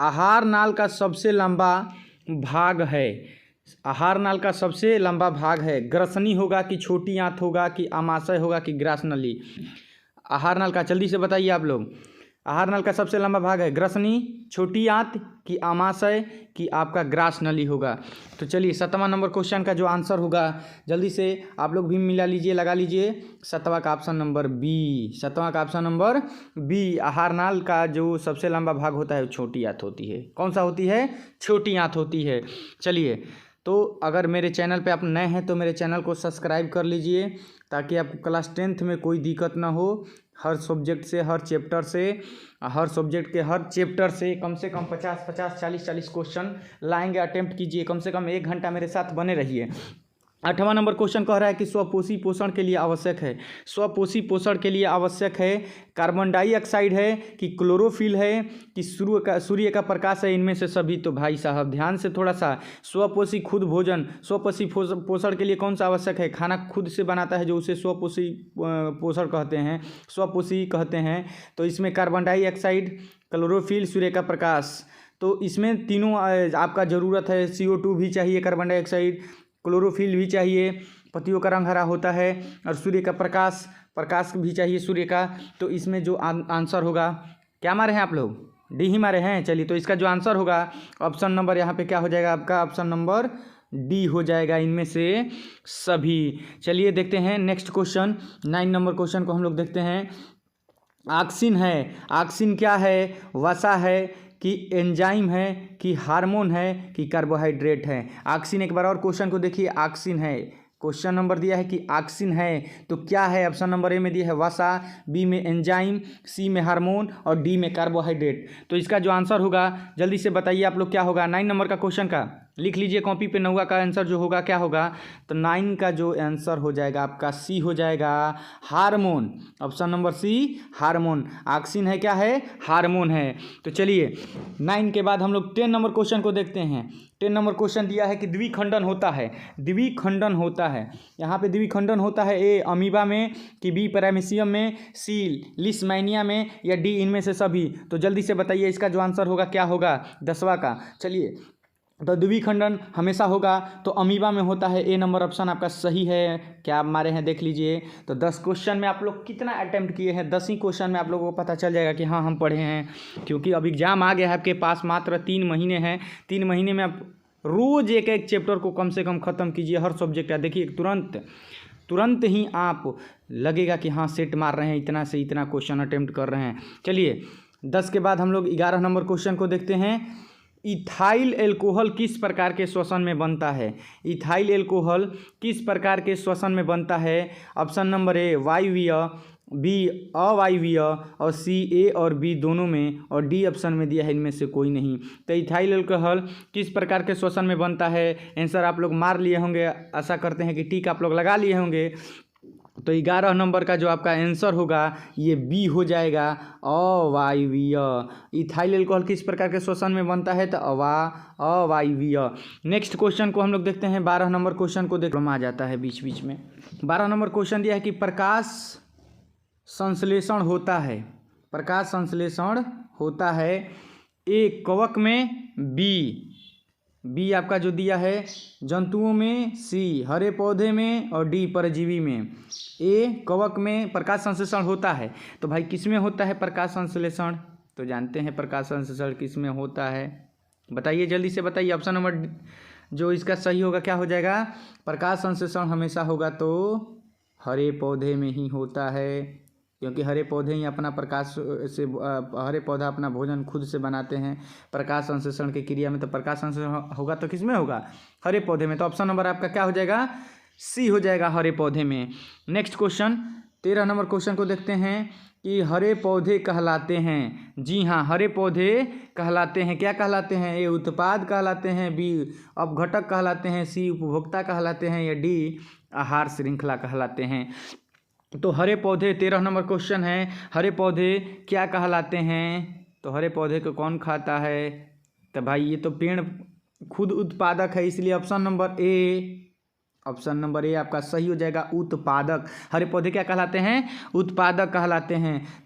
आहार नाल का सबसे लंबा भाग है। आहार नाल का सबसे लंबा भाग है। ग्रसनी होगा कि छोटी आंत होगा कि आमाशय होगा कि ग्रास नली। आहार नाल का जल्दी से बताइए आप लोग। आहार नाल का सबसे लंबा भाग है ग्रसनी, छोटी आंत कि आमाशय कि आपका ग्रास नली होगा। तो चलिए 7वां नंबर क्वेश्चन का जो आंसर होगा जल्दी से आप लोग भी मिला लीजिए, लगा लीजिए। 7वां का ऑप्शन नंबर बी। 7वां का ऑप्शन नंबर बी। आहार नाल का जो सबसे लंबा भाग होता है वो छोटी आंत होती है। कौन सा होती है? छोटी आंत होती है। चलिए, तो अगर मेरे चैनल पे आप नए हैं तो मेरे चैनल को सब्सक्राइब कर लीजिए ताकि आपको क्लास 10th में कोई दिक्कत ना हो। हर सब्जेक्ट से, हर चैप्टर से, हर सब्जेक्ट के हर चैप्टर से कम 50 40 क्वेश्चन लाएंगे। अटेम्प्ट कीजिए, कम से कम 1 घंटा मेरे साथ बने रहिए। 8वां नंबर क्वेश्चन कह रहा है कि स्वपोषी पोषण के लिए आवश्यक है। स्वपोषी पोषण के लिए आवश्यक है कार्बन डाइऑक्साइड है कि क्लोरोफिल है कि सूर्य का प्रकाश है, इनमें से सभी। तो भाई साहब ध्यान से थोड़ा सा, स्वपोषी खुद भोजन, स्वपोषी पोषण के लिए कौन सा आवश्यक है? खाना खुद से बनाता है जो उसे स्वपोषी पोषण कहते हैं, स्वपोषी कहते हैं। तो इसमें कार्बन डाइऑक्साइड, क्लोरोफिल, सूर्य का प्रकाश, तो इसमें तीनों आपका ज़रूरत है। CO2 भी चाहिए, कार्बन डाइऑक्साइड, क्लोरोफिल भी चाहिए, पत्तियों का रंग हरा होता है, और सूर्य का प्रकाश भी चाहिए सूर्य का। तो इसमें जो आंसर होगा, क्या मारे हैं आप लोग? डी ही मारे हैं। चलिए, तो इसका जो आंसर होगा ऑप्शन नंबर यहाँ पे क्या हो जाएगा आपका? ऑप्शन नंबर डी हो जाएगा, इनमें से सभी। चलिए देखते हैं नेक्स्ट क्वेश्चन। 9 नंबर क्वेश्चन को हम लोग देखते हैं। ऑक्सिन है। ऑक्सिन क्या है? वसा है कि एंजाइम है कि हार्मोन है कि कार्बोहाइड्रेट है? ऑक्सिन, एक बार और क्वेश्चन को देखिए। ऑक्सिन है, क्वेश्चन नंबर दिया है कि ऑक्सिन है, तो क्या है? ऑप्शन नंबर ए में दिया है वसा, बी में एंजाइम, सी में हार्मोन और डी में कार्बोहाइड्रेट। तो इसका जो आंसर होगा जल्दी से बताइए आप लोग, क्या होगा? 9 नंबर का क्वेश्चन का लिख लीजिए कॉपी पे। 9वां का आंसर जो होगा क्या होगा? तो 9 का जो आंसर हो जाएगा आपका सी हो जाएगा, hormone. Option number C, hormone. Auxin है क्या है? हार्मोन है। तो चलिए 9 के बाद हम लोग 10 नंबर क्वेश्चन को देखते हैं। 10 नंबर क्वेश्चन दिया है कि द्विखंडन होता है। द्विखंडन होता है, यहाँ पे द्विखंडन होता है ए अमीबा में कि बी पैरामीशियम में, सी लिस्मानिया में या डी इनमें से सभी। तो जल्दी से बताइए इसका जो आंसर होगा क्या होगा 10वां का। चलिए, तो द्विखंडन हमेशा होगा तो अमीबा में होता है। ए नंबर ऑप्शन आपका सही है। क्या आप मारे हैं देख लीजिए। तो 10 क्वेश्चन में आप लोग कितना अटेम्प्ट किए हैं? 10 ही क्वेश्चन में आप लोगों को पता चल जाएगा कि हाँ हम पढ़े हैं, क्योंकि अब एग्जाम आ गया है आपके पास। मात्र 3 महीने हैं। 3 महीने में आप रोज़ एक एक चैप्टर को कम से कम ख़त्म कीजिए, हर सब्जेक्ट का। देखिए तुरंत ही आप लगेगा कि हाँ सेट मार रहे हैं, इतना से इतना क्वेश्चन अटेम्प्ट कर रहे हैं। चलिए 10 के बाद हम लोग 11 नंबर क्वेश्चन को देखते हैं। इथाइल एल्कोहल किस प्रकार के श्वसन में बनता है? इथाइल एल्कोहल किस प्रकार के श्वसन में बनता है? ऑप्शन नंबर ए वायवीय, बी अवायवीय और सी ए और बी दोनों में, और डी ऑप्शन में दिया है इनमें से कोई नहीं। तो इथाइल अल्कोहल किस प्रकार के श्वसन में बनता है? आंसर आप लोग मार लिए होंगे, आशा करते हैं कि टिक आप लोग लगा लिए होंगे। तो 11 नंबर का जो आपका आंसर होगा ये बी हो जाएगा, अवायवीय। इथाइल अल्कोहल किस प्रकार के श्वसन में बनता है? तो अवायवीय। नेक्स्ट क्वेश्चन को हम लोग देखते हैं। 12 नंबर क्वेश्चन को देख आ जाता है बीच बीच में। 12 नंबर क्वेश्चन दिया है कि प्रकाश संश्लेषण होता है। प्रकाश संश्लेषण होता है ए कवक में, बी आपका जो दिया है जंतुओं में, सी हरे पौधे में और डी परजीवी में। ए कवक में प्रकाश संश्लेषण होता है, तो भाई किस में होता है प्रकाश संश्लेषण? तो जानते हैं प्रकाश संश्लेषण किस में होता है, बताइए जल्दी से बताइए। ऑप्शन नंबर जो इसका सही होगा क्या हो जाएगा? प्रकाश संश्लेषण हमेशा होगा तो हरे पौधे में ही होता है, क्योंकि हरे पौधे ही अपना प्रकाश से हरे पौधा अपना भोजन खुद से बनाते हैं। प्रकाश संश्लेषण की क्रिया में तो प्रकाश संश्लेषण होगा तो किस में होगा? हरे पौधे में। तो ऑप्शन नंबर आपका क्या हो जाएगा? सी हो जाएगा, हरे पौधे में। नेक्स्ट क्वेश्चन 13 नंबर क्वेश्चन को देखते हैं कि हरे पौधे कहलाते हैं। जी हाँ, हरे पौधे कहलाते हैं। क्या कहलाते हैं? ए उत्पाद कहलाते हैं, बी अपघटक कहलाते हैं, सी उपभोक्ता कहलाते हैं या डी आहार श्रृंखला कहलाते हैं। तो हरे पौधे 13 नंबर क्वेश्चन है, हरे पौधे क्या कहलाते हैं? तो हरे पौधे को कौन खाता है? तो भाई ये तो पेड़ खुद उत्पादक है, इसलिए ऑप्शन नंबर ए आपका सही हो जाएगा, उत्पादक। हरे पौधे क्या कहलाते हैं? उत्पादक कहलाते हैं।